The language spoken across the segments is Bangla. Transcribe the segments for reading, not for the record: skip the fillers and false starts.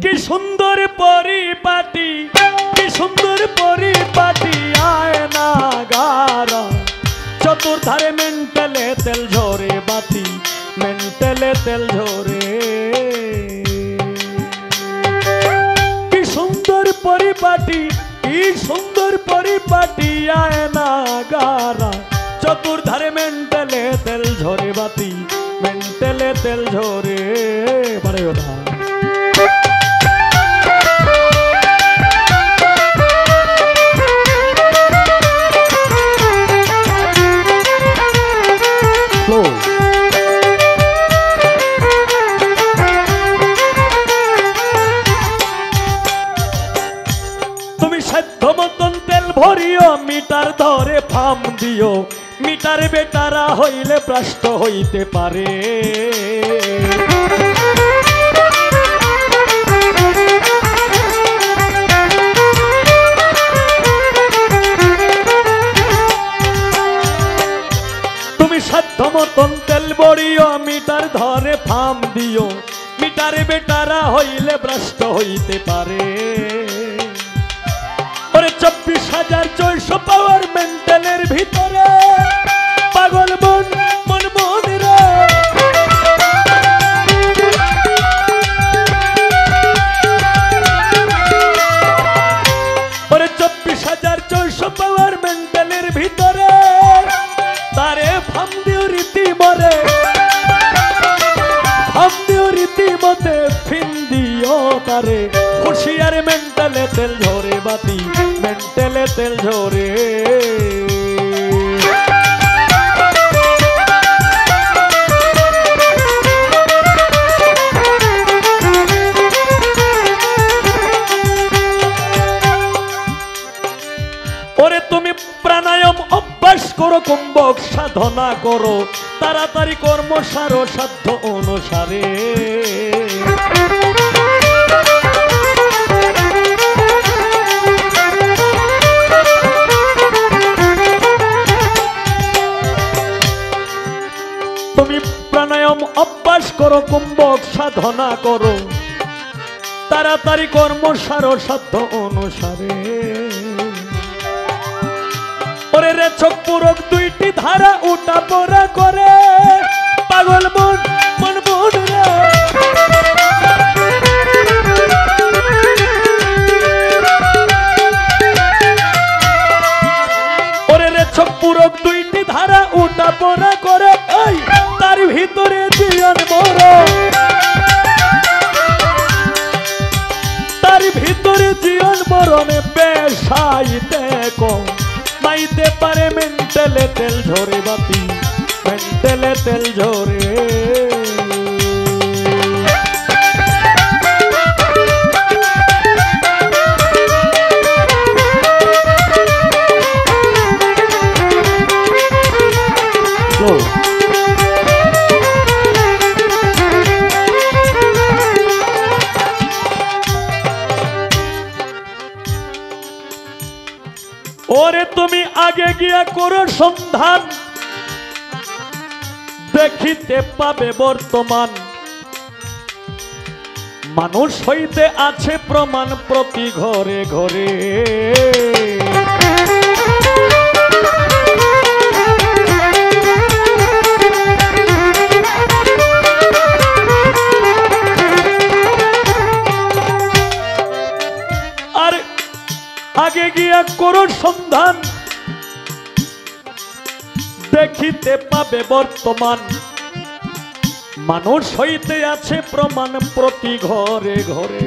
কি সুন্দর পরিপাটি, কি সুন্দর পরিপাটি আয়না গারা, চতুর্ধারে মেন্টালে তেল ঝরে বাতি, মেন্টালে তেল ঝরে। কি সুন্দর পরিপাটি, কি সুন্দর পরিপাটি আয়না গারা, চতুর্ধারে মেন্টালে তেল ঝরে বাতি, মেন্টালে তেল ঝরে। পারে ওটা তুমি সাধ্য মতন তেল ভরিও, মিটার ধরে ফাম দিও, মিটার বেটারা হইলে ভ্রষ্ট হইতে পারে। তুমি সাধ্য মতন তেল ভরিও, মিটার ধরে ফাম দিও, মিটার বেটারা হইলে ভ্রষ্ট হইতে পারে। 24,400 পাওয়ার মেন্টালের ভিতরে পাগল মন মন মন রে। 24,400 পাওয়ার মেন্টালের ভিতরে তারে ফাম দিও রীতি মরে, ফাম দিও রীতি মতে ফিন দিও তারে। হুঁশিয়ার মেন্টালে তেল ঝরে বাতি, মেন্টালে তেল ঝরে। ওরে তুমি প্রাণায়াম অভ্যাস করো, কুম্ভক সাধনা করো, তাড়াতাড়ি কর্ম সারো সাধ্য অনুসারে। তুমি প্রাণায়াম অভ্যাস করো, কুম্ভক সাধনা করো, তাড়াতাড়ি কর্ম সারো সাধ্য অনুসারে। ওরে রে চোখ পুরক দুইটি ধারা উঠা পড়া করে, পাগল মন মন মন রে। ওরে রে চোখ পুরক দুইটি ধারা উঠা পড়া করে, তার ভিতরে জীবন মরণ, তার ভিতরে জীবন মরণে পেশাইতে কম মাইতে পারে মেন্টালে তেল ঝরে বাতি, মেন্টালে তেল ঝরে। ওরে তুমি আগে গিয়া করো সন্ধান, দেখিতে পাবে বর্তমান মানুষ হইতে আছে প্রমাণ প্রতি ঘরে ঘরে। আর আগে গিয়া করো সন্ধান, দেখিতে পাবে বর্তমান মানুষ হইতে আছে প্রমাণ প্রতি ঘরে ঘরে।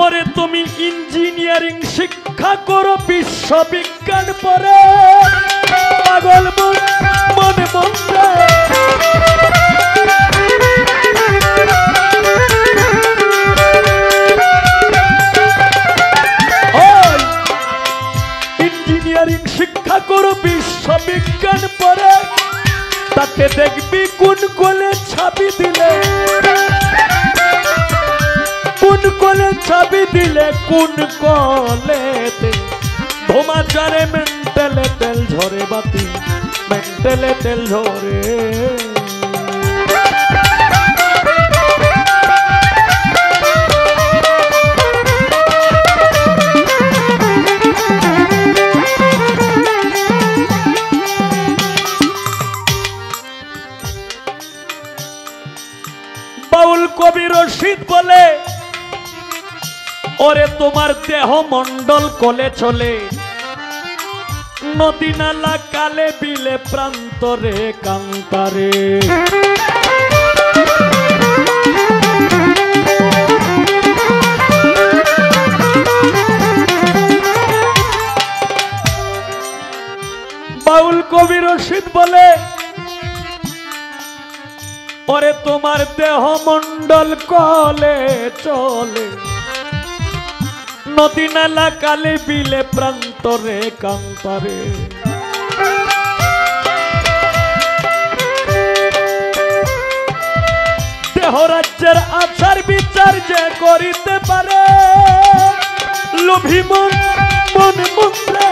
ওরে তুমি ইঞ্জিনিয়ারিং শিক্ষা করো, বিশ্ববিজ্ঞান পড়ে, পাগল মন মনে মনে। ইঞ্জিনিয়ারিং শিক্ষা করো, বিশ্ববিজ্ঞান পড়ে, তাতে দেখবি কোন কোলে ছাবি দিলে, কোন কোলে ছাবি দিলে কোন কলেতে ধোমাচারে মেন্টালে তেল ঝরে বাতি, মেন্টালে তেল ঝরে। কবি রশিদ বলে ওরে তোমার দেহ মন্ডল কলে চলে নদী নালা কালে বিলে প্রান্তরে কান্তারে বাউল কবি রশিদ বলে ওরে তোমার দেহ মন্ডল কলে চলে নদী নালা কালে বিলে প্রান্তরে কান্তরে দেহ রাজ্যের আচার বিচার যে করিতে পারে লোভী মন মন মন্ত্রে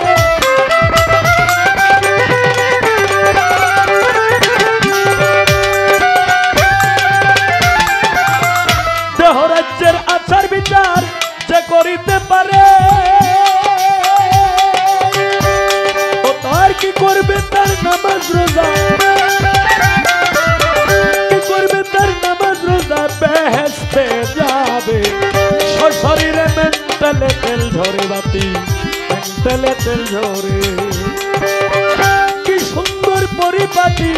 দেহ রাজ্যের আচার বিচার যে করিতে পারে ও তার কি করবে তার নামাজ রোজা কি করবে তার নামাজ রোজা বেহেশতে যাবে শরীরে মেন্টালে তেল ঝরে বাতি মেন্টালে তেল ঝরে কি সুন্দর পরিপাটি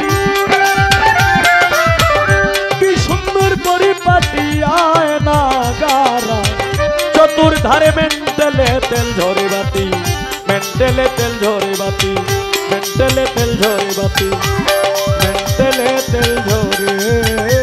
কি সুন্দর পরিপাটি আয় না গারা চতুর্ধারে মেন্টালে তেল ঝরে বাতি মেন্টালে তেল ঝরে বাতি মেন্টালে তেল ঝরে বাতি মেন্টালে তেল ঝরে